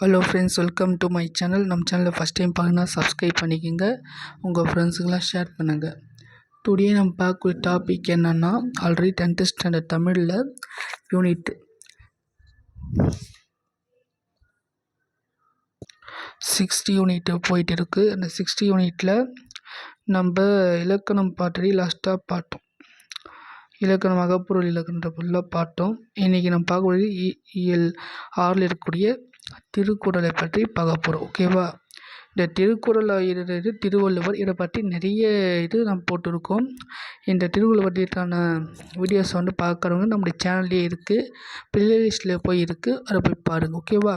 Hello friends, welcome to my channel. நம்ம சேனலில் first time பார்க்கணுன்னா சப்ஸ்கிரைப் பண்ணிக்கோங்க, உங்கள் ஃப்ரெண்ட்ஸுக்கெல்லாம் ஷேர் பண்ணுங்கள். டுடே நம்ம பார்க்கக்கூடிய டாபிக் என்னென்னா, ஆல்ரெடி 10th ஸ்டாண்டர்ட் தமிழில் யூனிட் 60 யூனிட் போயிட்டு இருக்குது. அந்த 60 யூனிட்டில் நம்ம இலக்கணம் பாட்டடி லாஸ்ட்டாக பார்த்தோம். இலக்கணம் அகப்பொருள் இலக்கணத்தை ஃபுல்லாக பார்த்தோம். இன்றைக்கி நம்ம பார்க்கக்கூடிய இயல் 6ல் இருக்கக்கூடிய திருக்குறளை பற்றி பார்க்க போகிறோம். ஓகேவா? இந்த திருக்குறள் இது திருவள்ளுவர், இதை பற்றி நிறைய நம்ம போட்டிருக்கோம். இந்த திருக்குறளை பற்றியான வீடியோஸ் பார்க்குறவங்க நம்முடைய சேனல்லே இருக்குது, பிளேலிஸ்ட்டில் போய் இருக்குது, அதை போய் பாருங்கள். ஓகேவா?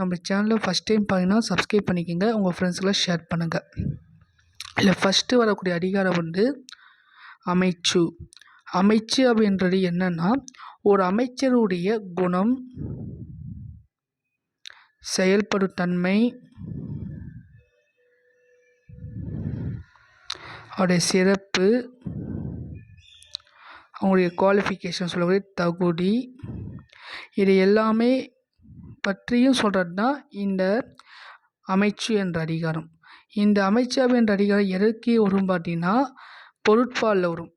நம்ம சேனலில் ஃபஸ்ட் டைம் பார்த்தீங்கன்னா சப்ஸ்கிரைப் பண்ணிக்கோங்க, உங்கள் ஃப்ரெண்ட்ஸ்க்கெல்லாம் ஷேர் பண்ணுங்கள். இல்லை, ஃபஸ்ட்டு வரக்கூடிய அதிகாரம் அமைச்சு. அமைச்சு அப்படின்றது என்னன்னா, ஒரு அமைச்சருடைய குணம், செயல்படும் தன்மை, அவருடைய சிறப்பு, அவங்களுடைய குவாலிஃபிகேஷன் சொல்லக்கூடிய தகுதி, இது எல்லாமே பற்றியும் சொல்கிறது தான் இந்த அமைச்சு என்ற அதிகாரம். இந்த அமைச்சு என்ற அதிகாரம் எதற்கு வரும் பார்த்தீங்கன்னா, பொருட்பாலில் வரும்.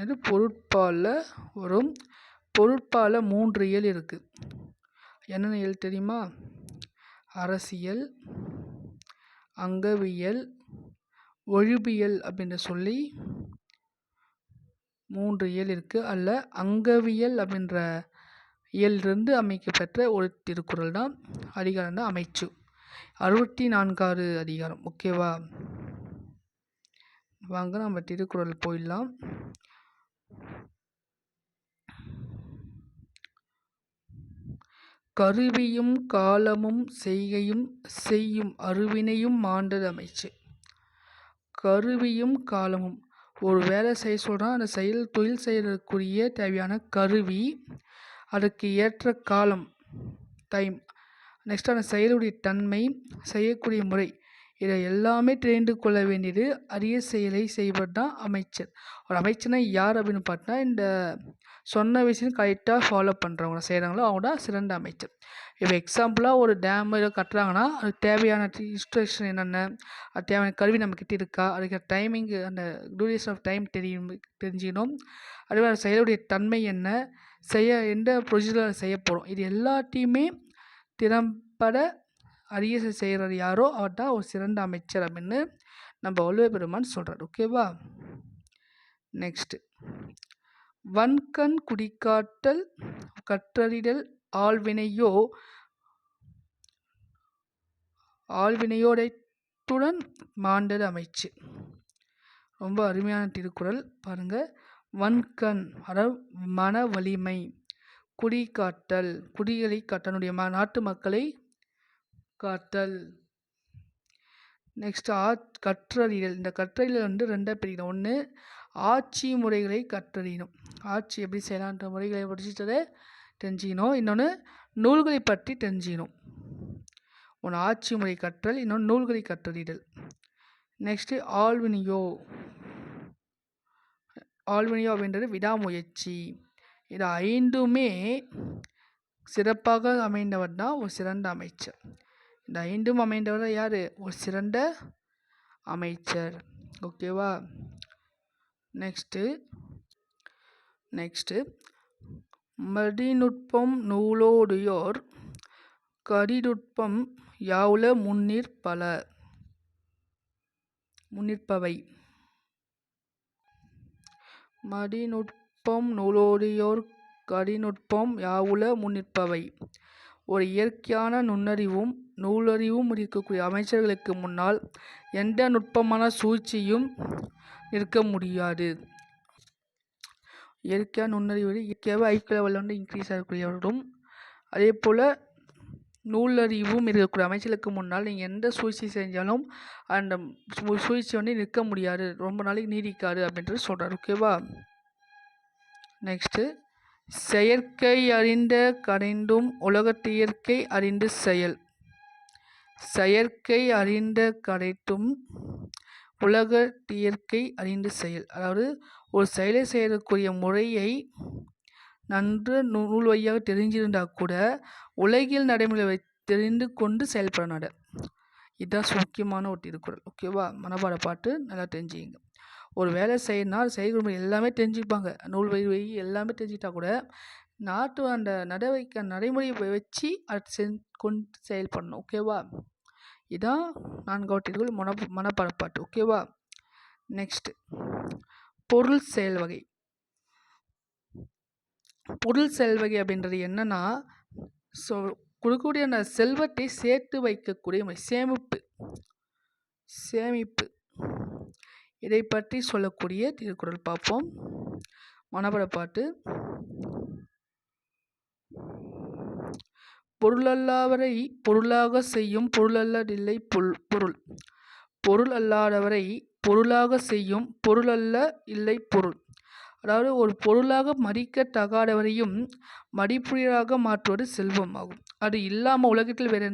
இது பொருட்பாலில் வரும். பொருட்பாலில் 3 இயல் இருக்குது. என்னென்ன இயல் தெரியுமா? அரசியல், அங்கவியல், ஒழிபியல் அப்படின்னு சொல்லி 3 இயல் இருக்குது. அதில் அங்கவியல் அப்படின்ற இயலிருந்து அமைக்கப்பெற்ற ஒரு திருக்குறள் தான், அதிகாரம் தான் அமைச்சு. 64வது அதிகாரம். ஓகேவா? வாங்க நம்ம திருக்குறள் போயிடலாம். கருவியும் காலமும் செய்கையும் செய்யும் அருவினையும் மாண்டது அமைச்சு. கருவியும் காலமும், ஒரு வேலை செய்ய சொல்கிறான், அந்த தொழில் செய்யறதுக்குரிய தேவையான கருவி, அதுக்கு ஏற்ற காலம், டைம், நெக்ஸ்ட் அந்த செயலுடைய தன்மை, செய்யக்கூடிய முறை, இதை எல்லாமே தெரிந்து கொள்ள வேண்டியது அரிய செயலை செய்வது தான் அமைச்சர். ஒரு அமைச்சர்னா யார் அப்படின்னு பார்த்தா, இந்த சொன்ன விஷயம் கரெக்டாக ஃபாலோ பண்ணுறவங்க செய்கிறாங்களோ அவங்க தான் சிறந்த அமைச்சர். இப்போ எக்ஸாம்பிளாக ஒரு டேம் ஏதோ கட்டுறாங்கன்னா, அதுக்கு தேவையான இன்ஸ்ட்ரக்ஷன் என்னென்ன, அது தேவையான கருவி நம்மக்கிட்ட இருக்கா, அதுக்கு டைமிங்கு, அந்த டூரேஷன் ஆஃப் டைம் தெரிஞ்சுக்கணும். அதுவே அந்த செயலுடைய தன்மை என்ன, எந்த ப்ரொசீஜரில் செய்ய போகிறோம், இது எல்லாத்தையுமே திறம்பட அரிய செய்கிறது யாரோ அவர் தான் ஒரு சிறந்த அமைச்சர் அப்படின்னு நம்ம வள்ளுவ பெருமான் சொல்கிறார். ஓகேவா? நெக்ஸ்ட்டு, வன்கண் குடிக்காட்டல் கற்றறிதல் ஆழ்வினையோடைத்துடன் மாண்டது அமைச்சு. ரொம்ப அருமையான திருக்குறள் பாருங்கள். வன்கண் அதாவது மன வலிமை, குடிக்காட்டல் குடிகளை காட்டனுடைய நாட்டு மக்களை காத்தல். நெக்ஸ்ட் கற்றறிதல். இந்த கற்றறிதல் 2 பிரிக்கணும். ஒன்று ஆட்சி முறைகளை கற்றறியணும், ஆட்சி எப்படி செய்யலான்ற முறைகளை படிச்சுட்டதை தெரிஞ்சுக்கணும். இன்னொன்று நூல்களை பற்றி தெரிஞ்சுக்கணும். ஒன்று ஆட்சி முறை கற்றல், இன்னொன்று நூல்களை கற்றறிதல். நெக்ஸ்ட்டு ஆழ்வினையோ அப்படின்றது விடாமுயற்சி. இது 5மே சிறப்பாக அமைந்தவர் தான் ஒரு சிறந்த அமைச்சர். இந்த 5ம் அமைந்தவர் யார்? ஒரு சிறந்த அமைச்சர். ஓகேவா? நெக்ஸ்ட்டு மதிநுட்பம் நூலோடையோர் கடிநுட்பம் யாவுல முன்னிற்பவை. மதிநுட்பம் நூலோடையோர் கடிநுட்பம் யாவுல முன்னிற்பவை. ஒரு இயற்கையான நுண்ணறிவும் நூலறிவும் இருக்கக்கூடிய அமைச்சர்களுக்கு முன்னால் எந்த நுட்பமான சூழ்ச்சியும் இருக்க முடியாது. இயற்கையான நுண்ணறிவு இயற்கையாகவே ஐக்கிய லெவலில் இன்க்ரீஸ் ஆகக்கூடியவர்களும், அதே போல் நூலறிவும் இருக்கக்கூடிய அமைச்சர்களுக்கு முன்னால் நீங்கள் எந்த சூழ்ச்சி செஞ்சாலும் அந்த சூழ்ச்சி நிற்க முடியாது, ரொம்ப நாளைக்கு நீடிக்காது அப்படின்றது சொல்கிறார். ஓகேவா? நெக்ஸ்ட்டு, செயற்கை அறிந்த கடைந்தும் உலகத்தியற்கை அறிந்து செயல். செயற்கை அறிந்த கடைத்தும் உலகத்தியற்கை அறிந்து செயல். அதாவது ஒரு செயலை செய்யக்கூடிய முறையை நன்று நூல் வழியாக தெரிஞ்சிருந்தால் கூட உலகில் நடைமுறை தெரிந்து கொண்டு செயல்பட. இதுதான் முக்கியமான ஒரு திருக்குறள். ஓகேவா? மனப்பாட பாட்டு நல்லா தெரிஞ்சுங்க. ஒரு வேலை செய்யணும்னா செய்கிற எல்லாமே தெரிஞ்சுப்பாங்க. நூல் வழி எல்லாமே தெரிஞ்சுக்கிட்டா கூட நாட்டு அந்த நடைமுறையை வச்சு அது கொண்டு செயல்படணும். ஓகேவா? இதான் 4வது திருக்குறள் மனப்பாட பாட்டு. ஓகேவா? நெக்ஸ்ட் பொருள் செயல் வகை. பொருள் செயல் வகை அப்படின்றது என்னன்னா, கொடுக்கக்கூடிய அந்த செல்வத்தை சேர்த்து வைக்கக்கூடிய முறை, சேமிப்பு இதை பற்றி சொல்லக்கூடிய திருக்குறள் பார்ப்போம். மனப்பாட பாட்டு. பொருளல்லாதவரை பொருளாக செய்யும் பொருளல்லதில்லை பொருள். பொருள் அல்லாதவரை பொருளாக செய்யும் பொருளல்ல இல்லை பொருள். அதாவது ஒரு பொருளாக மதிக்கத்தகாதவரையும் மதிப்புரியராக மாற்றுவது செல்வம் ஆகும். அது இல்லாமல் உலகத்தில் வேறு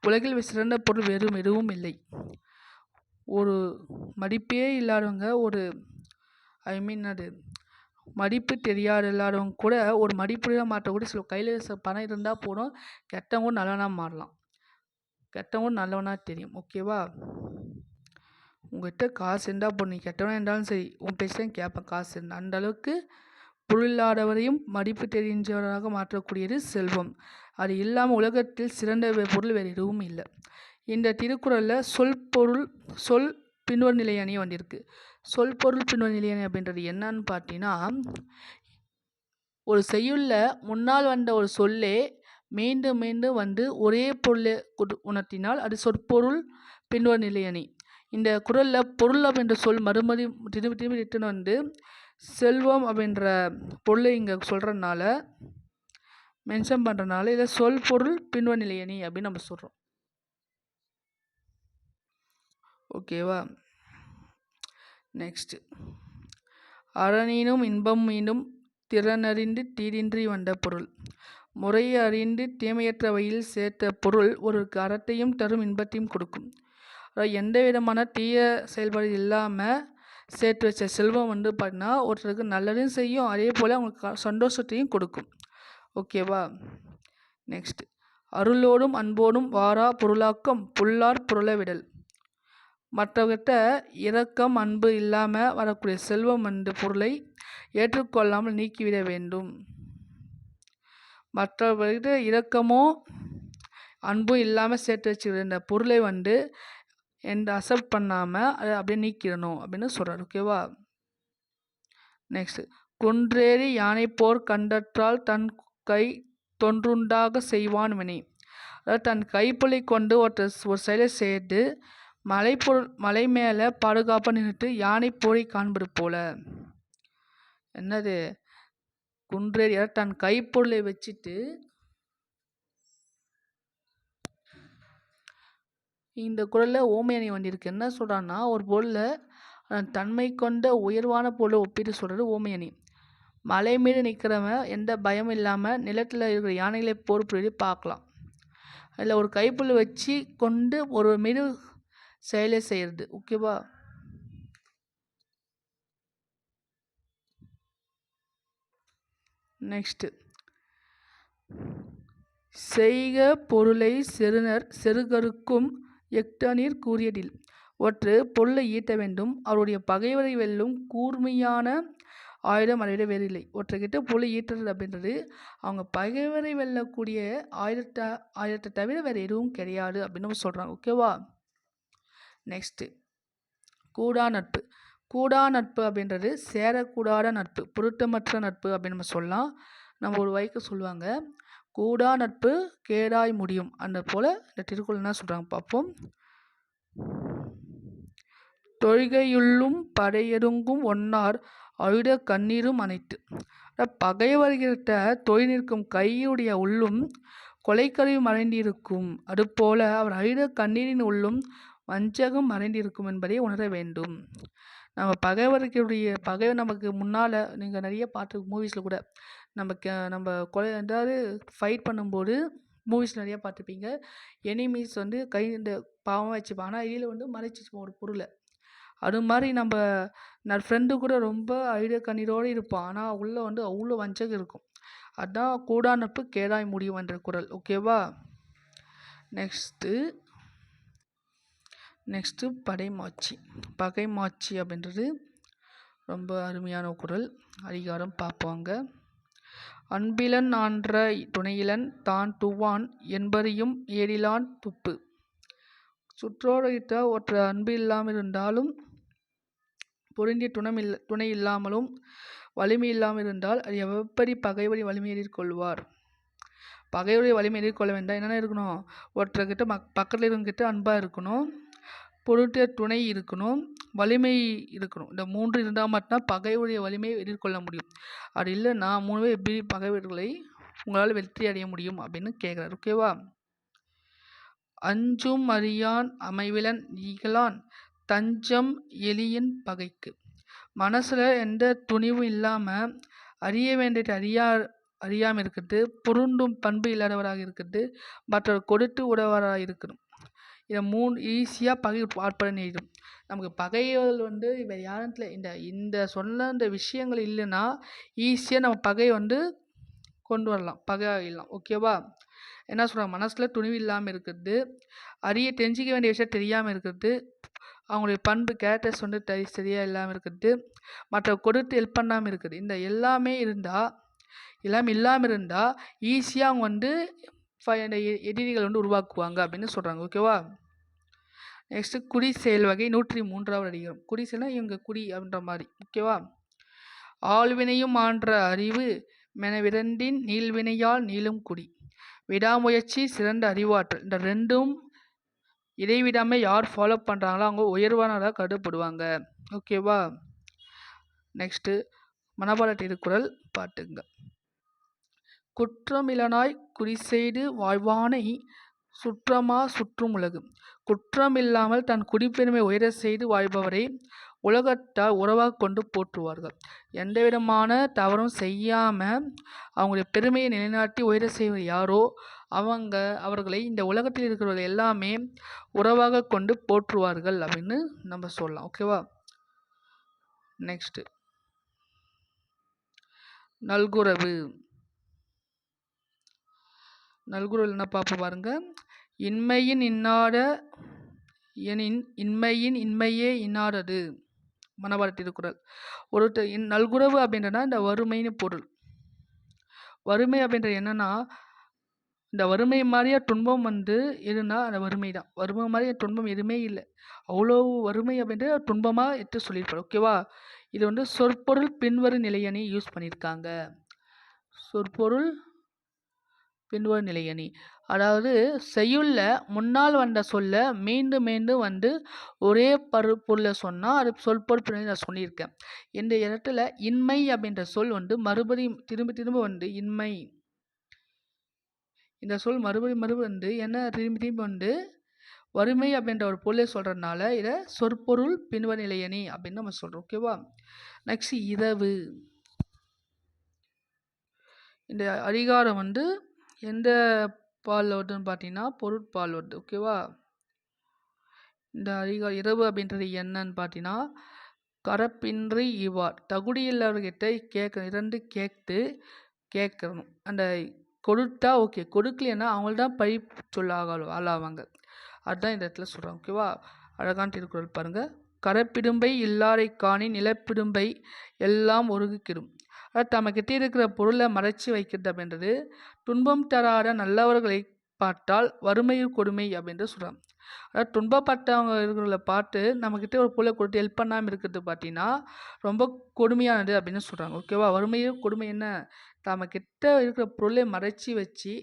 உலகில் சிறந்த பொருள் வேறு எதுவும் இல்லை. ஒரு மதிப்பே இல்லாதவங்க, ஒரு அது மதிப்பு தெரியாத இல்லாதவங்க கூட ஒரு மதிப்புரியராக மாற்றக்கூடிய சில கையில் பணம் இருந்தால் போதும், கெட்டவங்க நல்லவனாக மாறலாம். கெட்டவங்க நல்லவனாக தெரியும். ஓகேவா? உங்கள்கிட்ட காசு இருந்தால் போதும், நீ கெட்டவனாக இருந்தாலும் சரி உன் பேச்சு தான் கேட்பேன் காசு இருந்தால். அந்த அளவுக்கு பொருள் இல்லாதவரையும் மதிப்பு தெரிஞ்சவராக மாற்றக்கூடியது செல்வம். அது இல்லாமல் உலகத்தில் சிறந்த பொருள் வேறு எதுவும் இல்லை. இந்த திருக்குறளில் சொல் பின்வரும் நிலையணி வந்திருக்கு. சொல் பொருள் பின்வரும் நிலையணி அப்படின்றது என்னன்னு பார்த்தீங்கன்னா, ஒரு செய்யுளில் முன்னால் வந்த ஒரு சொல்லே மீண்டும் மீண்டும் வந்து ஒரே பொருளை உணர்த்தினால் அது சொற்பொருள் பின்வரும் நிலையணி. இந்த குறளில் பொருள் அப்படின்ற சொல் மறுமதி திரும்பி ரிட்டன் வந்து செல்வம் அப்படின்ற பொருளை இங்கே சொல்கிறதுனால, மென்ஷன் பண்ணுறதுனால இதை சொல் பொருள் பின்வரும் நிலையணி அப்படின்னு நம்ம சொல்கிறோம். ஓகேவா? நெக்ஸ்ட், அறனீனும் இன்பம் மீண்டும் திறனறிந்து தீதின்றி வந்த பொருள். முறையை அறிந்து தீமையற்ற வழியில் சேர்த்த பொருள் ஒருவருக்கு அறத்தையும் தரும் இன்பத்தையும் கொடுக்கும். எந்த விதமான தீய செயல்பாடு இல்லாமல் சேர்த்து வச்ச செல்வம் வந்து பார்த்தீங்கன்னா ஒருத்தருக்கு நல்லதும் செய்யும், அதே போல் அவங்களுக்கு சந்தோஷத்தையும் கொடுக்கும். ஓகேவா? நெக்ஸ்ட், அருளோடும் அன்போடும் வாரா பொருளாக்கம் புல்லார் பொருளை விடல். மற்றவர்கிட்ட இரக்கம் அன்பு இல்லாமல் வரக்கூடிய செல்வம் என்ற பொருளை ஏற்றுக்கொள்ளாமல் நீக்கிவிட வேண்டும். மற்றவர்கிட்ட இரக்கமோ அன்பும் இல்லாமல் சேர்த்து வச்சுக்கிற பொருளை வந்து எந்த அக்செப்ட் பண்ணாமல் அதை அப்படியே நீக்கிடணும் அப்படின்னு சொல்கிறார். ஓகேவா? நெக்ஸ்ட், குன்றேறி யானை போர் கண்டற்றால் தன் கை தொன்றுண்டாக செய்வான் வினை. அதாவது தன் கைப்பொழி கொண்டு ஒரு செயலை செய்து மலை மேலே பாதுகாப்பாக நின்றுட்டு யானை போரை காண்பது போல. என்னது? குன்றேறி தன் கைப்பொருளை வச்சுட்டு இந்த குறளில் ஓமையணி வந்திருக்கு. என்ன சொல்கிறான்னா, ஒரு பொருளில் தன்மை கொண்ட உயர்வான பொருளை ஒப்பிட்டு சொல்கிறது ஓமையணி. மலை மீது நிற்கிறவன் எந்த பயமும் இல்லாமல் நிலத்தில் இருக்கிற யானைகளை போர் புரியுது பார்க்கலாம். அதில் ஒரு கைப்புள்ளி வச்சு கொண்டு ஒரு மீது செயலை செய்கிறது. ஓகேவா? நெக்ஸ்ட்டு, செய்க பொருளை செருகருக்கும் எக்டநீர் கூறியதில். ஒற்று பொருளை ஈட்ட வேண்டும், அவருடைய பகைவரை வெல்லும் கூர்மையான ஆயுதம் அதை விட வேறு இல்லை. ஒற்றைக்கிட்ட பொருளை ஈட்டுறது அப்படின்றது அவங்க பகைவரை வெல்லக்கூடிய ஆயுதத்தை தவிர வேறு எதுவும் கிடையாது அப்படின்னு சொல்கிறாங்க. ஓகேவா? நெக்ஸ்ட்டு, கூடா நட்பு. கூடா நட்பு அப்படின்றது சேரக்கூடாத நட்பு, பொருத்தமற்ற நட்பு அப்படின்னு நம்ம சொல்லலாம். நம்ம ஒரு வகைக்கு சொல்லுவாங்க, கூடா நட்பு கேடாய் முடியும். அந்த போல் இந்த திருக்குறள் என்ன சொல்கிறாங்க பார்ப்போம். தொழுகையுள்ளும் படையெருங்கும் ஒன்னார் அழுத கண்ணீரும் அனைத்து. பகைவர்கிட்ட தொழில் நிற்கும் கையுடைய உள்ளும் கொலைக்கருவி மறைந்திருக்கும், அதுபோல அவர் அழுத கண்ணீரின் உள்ளும் வஞ்சகம் மறைந்திருக்கும் என்பதை உணர வேண்டும். நம்ம பகைவர் நமக்கு முன்னால் நீங்கள் நிறைய பார்த்து மூவிஸில் கூட நம்ம கொலை ஏதாவது ஃபைட் பண்ணும்போது மூவிஸ் நிறையா பார்த்துருப்பீங்க. எனிமீஸ் வந்து கை இந்த பாவமாக வச்சுப்பாங்க, ஆனால் இதில் வந்து மறைச்சிச்சுப்போம் ஒரு பொருளை. அது மாதிரி நான் ஃப்ரெண்டு கூட ரொம்ப ஐடியா கண்ணீரோடு இருப்பான், ஆனால் உள்ளே வந்து அவ்வளோ வஞ்சகம் இருக்கும். அதான் கூடா நட்பு கேடாய் முடியும் என்ற குறள். ஓகேவா? நெக்ஸ்ட்டு படைமாட்சி. பகைமாட்சி அப்படின்றது ரொம்ப அருமையான குறள். அதிகாரம் பார்ப்பாங்க. அன்பிலன் ஆன்ற துணையிலன் தான் துவான் என்பறியும் ஏடிலான் துப்பு. சுற்றோர்கிட்ட ஒற்ற அன்பு இல்லாமல் இருந்தாலும், பொருந்திய துணை இல்லாமலும், வலிமை இல்லாமல் இருந்தால் அது எப்படி பகைவரை வலிமை எதிர்கொள்வார்? பகைவரை வலிமை எதிர்கொள்ள வேண்டாம். என்னென்ன இருக்கணும்? ஒருத்தர்கிட்ட பக்கத்தில் இருக்கவங்கிட்ட அன்பாக இருக்கணும், பொருந்திய துணை இருக்கணும், வலிமை இருக்கணும். இந்த 3 இருந்தால் மட்டும்தான் பகைவருடைய வலிமையை எதிர்கொள்ள முடியும். அது இல்லைன்னா 3 பேர் எப்படி பகைவர்களை உங்களால் வெற்றி அடைய முடியும் அப்படின்னு கேட்குறாரு. ஓகேவா? அஞ்சும் அறியான் அமைவிலன் ஈகலான் தஞ்சம் எளியன் பகைக்கு. மனசில் எந்த துணிவும் இல்லாமல் அறிய வேண்டியது அறியாமல் இருக்கிறது, பொருந்தும் பண்பு இல்லாதவராக இருக்கிறது, மற்றவர் கொடுத்து உதவராக இருக்கணும். இதை 3 ஈஸியாக பகை ஆட்பட நேரிடும். நமக்கு பகைகள் வந்து வேறு யாரத்தில் இந்த சொன்ன இந்த விஷயங்கள் இல்லைன்னா ஈஸியாக நம்ம பகையை வந்து கொண்டு வரலாம், பகை ஆகிடலாம். ஓகேவா? என்ன சொல்கிறாங்க? மனசில் துணிவு இல்லாமல் இருக்கிறது, தெரிஞ்சிக்க வேண்டிய விஷயம் தெரியாமல் இருக்கிறது, அவங்களுடைய பண்பு கேரக்டர்ஸ் வந்து சரியாக இல்லாமல் இருக்கிறது, மற்ற கொடுத்து ஹெல்ப் பண்ணாமல் இருக்குது. இந்த எல்லாமே இல்லாமல் இருந்தால் ஈஸியாக அவங்க வந்து எதிரிகள் வந்து உருவாக்குவாங்க அப்படின்னு சொல்கிறாங்க. ஓகேவா? நெக்ஸ்ட்டு குடி செயல் வகை 103வது அதிகாரம். குடி செயல்னா இவங்க குடி அப்படின்ற மாதிரி. ஓகேவா? ஆழ்வினையும் ஆன்ற அறிவு மெனவிரண்டின் நீள்வினையால் நீளும் குடி. விடாமுயற்சி சிறந்த அறிவாற்றல். இந்த ரெண்டும் இடைவிடாமல் யார் ஃபாலோ பண்ணுறாங்களோ அவங்க உயர்வானதாக கருதப்படுவாங்க. ஓகேவா? நெக்ஸ்ட்டு மனபாட திருக்குறள் பாட்டுங்க. குற்றமிலனாய் குடிசெய்து வாழ்வானை சுற்றமா சுற்றும் உலகு. குற்றமில்லாமல் தன் குடிப்பெருமை உயர செய்து வாழ்பவரை உலகத்தால் உறவாக கொண்டு போற்றுவார்கள். எந்த விதமான தவறும் செய்யாமல் அவங்களுடைய பெருமையை நிலைநாட்டி உயர செய்வது யாரோ அவர்களை இந்த உலகத்தில் இருக்கிறவர்கள் எல்லாமே உறவாக கொண்டு போற்றுவார்கள் அப்படின்னு நம்ம சொல்லலாம். ஓகேவா? நெக்ஸ்ட்டு நல்குரவு. நல்குரல் என்ன பார்ப்போம் பாருங்க. இன்மையின் இன்னாத எனின் இன்மையின் இன்மையே இன்னாதது. மனபாட திருக்குறள். நல்குரவு அப்படின்றனா இந்த வறுமைன்னு பொருள். வறுமை அப்படின்றது என்னன்னா, இந்த வறுமை மாதிரியா துன்பம் வந்து எதுனா அந்த வறுமை தான். வறுமை மாதிரியா துன்பம் எதுவுமே இல்லை. அவ்வளோ வறுமை அப்படின்றது துன்பமாக எடுத்து சொல்லியிருப்பார். ஓகேவா? இது வந்து சொற்பொருள் பின்வரும் நிலையணி யூஸ் பண்ணியிருக்காங்க. சொற்பொருள் பின்வரும் நிலையணி, அதாவது செய்யுள்ள முன்னால் வந்த சொல்ல மீண்டும் மீண்டும் வந்து ஒரே பொருளை சொன்னால் அது சொற்பொருள் பின்னணி நான் சொல்லியிருக்கேன். இந்த இடத்துல இன்மை அப்படின்ற சொல் வந்து மறுபடியும் திரும்ப வந்து இன்மை, இந்த சொல் மறுபடியும் வந்து என்ன திரும்பி வந்து வறுமை அப்படின்ற ஒரு பொருளை சொல்கிறதுனால இதை சொற்பொருள் பின்வரும் நிலையணி அப்படின்னு நம்ம சொல்கிறோம். ஓகேவா? நெக்ஸ்ட் இரவு. இந்த அதிகாரம் வந்து எந்த பால் வருதுன்னு பார்த்தீங்கன்னா பொருட்பால் வருது. ஓகேவா? இந்த அதிகாரம் இரவு அப்படின்றது என்னன்னு பார்த்தீங்கன்னா, கரப்பின்றி இவ்வார் தகுதியில்லாதவர்கிட்ட இறந்து கேட்கணும். அந்த கொடுத்தா ஓகே, கொடுக்கலன்னா அவங்கள்தான் பழி சொல்ல ஆளாவாங்க. அதுதான் இந்த இடத்துல சொல்கிறாங்க. ஓகேவா? அழகான திருக்குறள் பாருங்கள். கரப்பிடும்பை இல்லாரை காணி நிலப்பிடும்பை எல்லாம் ஒருங்கிடும். அதாவது தமக்கிட்ட இருக்கிற பொருளை மறைச்சி வைக்கிறது அப்படின்றது துன்பம் தராத நல்லவர்களை பார்த்தால் வறுமையும் கொடுமை அப்படின்றது சொல்கிறாங்க. அதாவது துன்பப்பட்டவங்க இருக்கிறத பார்த்து நம்மக்கிட்ட ஒரு பொருளை கொடுத்து ஹெல்ப் பண்ணாமல் இருக்கிறது பார்த்தீங்கன்னா ரொம்ப கொடுமையானது அப்படின்னு சொல்கிறாங்க. ஓகேவா? வறுமையும் கொடுமை என்ன? தமக்கிட்ட இருக்கிற பொருளை மறைச்சி வச்சு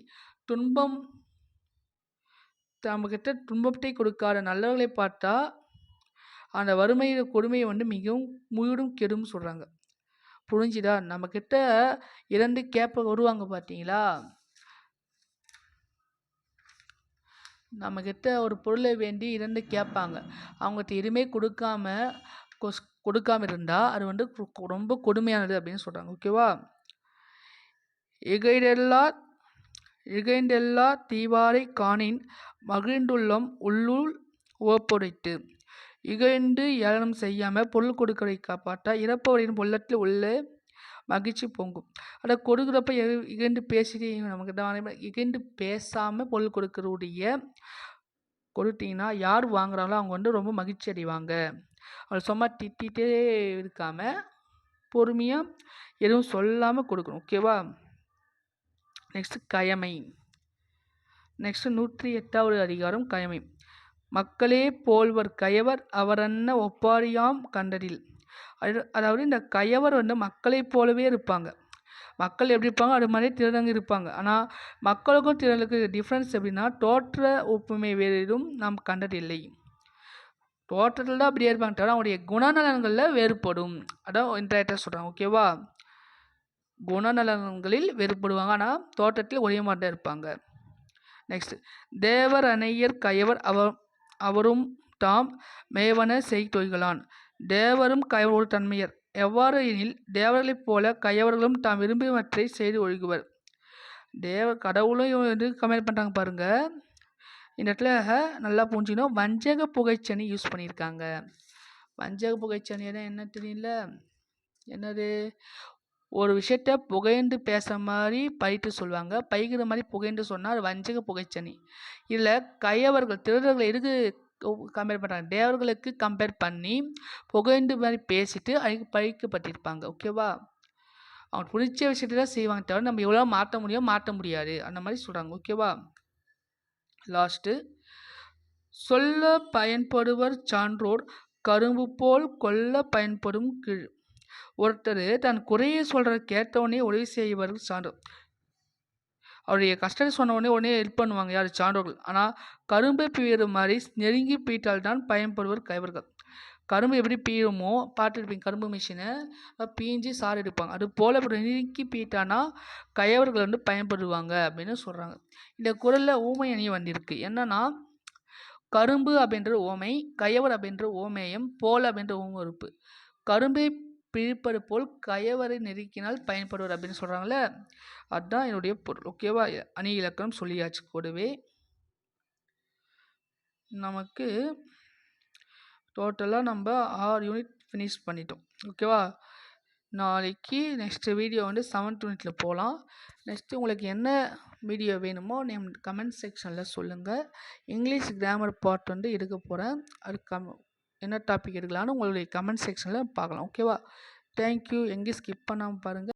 நம்மக்கிட்ட துன்பத்தை கொடுக்காத நல்லவர்களை பார்த்தா அந்த வறுமையோட கொடுமையை வந்து மிகவும் முழுடும் கெடும் சொல்கிறாங்க. புரிஞ்சுதா? நம்மக்கிட்ட இறந்து வருவாங்க பார்த்தீங்களா, நம்மக்கிட்ட ஒரு பொருளை வேண்டி இறந்து கேட்பாங்க. அவங்ககிட்ட எதுவுமே கொடுக்காம இருந்தால் அது வந்து ரொம்ப கொடுமையானது அப்படின்னு சொல்கிறாங்க. ஓகேவா? இகைண்டெல்லா தீவாரை காணின் மகிழ்ந்துள்ளம் உள்ளுள் உவப்புடைத்து. இகழ்ந்து ஏளனம் செய்யாமல் பொருள் கொடுக்கவை காப்பாற்றா இறப்பவரின் உள்ளத்தில் உள்ள மகிழ்ச்சி பொங்கும். அதை கொடுக்குறப்ப இகழ்ந்து பேசிட்டு நமக்கு தான் இகழ்ந்து பேசாமல் பொருள் கொடுக்கறவுடைய கொடுத்தீங்கன்னா யார் வாங்குறாங்களோ அவங்க ரொம்ப மகிழ்ச்சி அடைவாங்க. அவர் சும்மா திட்டிகிட்டே இருக்காமல் பொறுமையாக எதுவும் சொல்லாமல் கொடுக்கணும். ஓகேவா? நெக்ஸ்ட்டு கயமை. நெக்ஸ்ட்டு 108வது அதிகாரம் கயமை. மக்களே போல்வர் கயவர் அவரன்ன ஒப்பாரியாம் கண்டதில். அதாவது இந்த கயவர் மக்களை போலவே இருப்பாங்க. மக்கள் எப்படி இருப்பாங்க அது மாதிரி திருடங்க இருப்பாங்க. ஆனால் மக்களுக்கும் திருடனுக்கு டிஃப்ரென்ஸ் எப்படின்னா தோற்ற ஒப்புமை வேறும் நாம் கண்டதில்லை. தோற்றத்தில் தான் அப்படியே இருப்பாங்க தவிர அவங்களுடைய குணநலன்களில் வேறுபடும். அதான் இன்டர்நெட்டாக சொல்கிறாங்க. ஓகேவா? குணநலன்களில் வேறுபடுவாங்க, ஆனால் தோற்றத்தில் ஒரே மாதிரி தான் இருப்பாங்க. நெக்ஸ்ட் தேவர் அணையர் கயவர் அவரும் தாம் மேவன செய்தொய்களான். தேவரும் கயவர் ஒரு தன்மையர் எவ்வாறு எனில் தேவர்களைப் போல கயவர்களும் தாம் விரும்பியவற்றை செய்து ஒழுகுவர். கடவுளும் கமெண்ட் பண்ணுறாங்க பாருங்க. இந்த இடத்துல நல்லா புரிஞ்சுக்கணும். வஞ்சக புகைச்சனி யூஸ் பண்ணியிருக்காங்க. வஞ்சக புகைச்சனினா என்ன தெரியல? என்னது? ஒரு விஷயத்த புகைந்து பேசுகிற மாதிரி பயிட்டு சொல்லுவாங்க. பைக்கிற மாதிரி புகைந்து சொன்னால் அது வஞ்சக புகைச்சனி. இதில் கயவர்கள் திருடர்களை எதுக்கு கம்பேர் பண்ணுறாங்க? தேவர்களுக்கு கம்பேர் பண்ணி புகைந்து மாதிரி பேசிட்டு அதுக்கு பழிக்கப்பட்டிருப்பாங்க. ஓகேவா? அவங்க பிடிச்ச விஷயத்தை தான் செய்வாங்க தவிர நம்ம எவ்வளோ மாற்ற முடியாது அந்த மாதிரி சொல்கிறாங்க. ஓகேவா? லாஸ்ட்டு சொல்ல பயன்படுவர் சான்றோர் கரும்பு போல் கொல்ல பயன்படும் கீழ். ஒருத்தர் தன் குறையை சொல்கிற கேட்டவுடனே உதவி செய்வர்கள் சான்றோர். அவருடைய கஷ்டத்தை சொன்ன உடனே ஹெல்ப் பண்ணுவாங்க யார்? சான்றோர்கள். ஆனால் கரும்பை பீகிற மாதிரி நெருங்கி பீட்டால் தான் பயன்படுவர் கைவர்கள். கரும்பு எப்படி பீழுமோ பார்த்துருப்பீங்க, கரும்பு மிஷினை பீஞ்சி சாறு எடுப்பாங்க. அது போல் நெருங்கி பீட்டானா கயவர்கள் பயன்படுவாங்க அப்படின்னு சொல்கிறாங்க. இந்த குரலில் ஊமை அணி வந்திருக்கு. என்னன்னா கரும்பு அப்படின்ற ஓமை, கயவர் அப்படின்ற ஓமேயம், போல் அப்படின்ற ஓம உறுப்பு. கரும்பை பிழிப்பது போல் கயவரை நெருக்கினால் பயன்படுவார் அப்படின்னு சொல்கிறாங்களே, அதுதான் என்னுடைய பொருள். ஓகேவா? அணி இலக்கணம் சொல்லியாச்சு. கூடவே நமக்கு டோட்டலாக நம்ம 6 யூனிட் ஃபினிஷ் பண்ணிட்டோம். ஓகேவா? நாளைக்கு நெக்ஸ்ட் வீடியோ 7th யூனிட்டில் போகலாம். நெக்ஸ்ட்டு உங்களுக்கு என்ன வீடியோ வேணுமோ கமெண்ட் செக்ஷனில் சொல்லுங்கள். இங்கிலீஷ் கிராமர் பார்ட் எடுக்க போகிறேன். அது என்ன டாபிக் எடுக்கலான்னு உங்களுடைய கமெண்ட் செக்ஷனில் பார்க்கலாம். ஓகேவா? தேங்க்யூ. எங்கேயும் ஸ்கிப் பண்ணாமல் பாருங்கள்.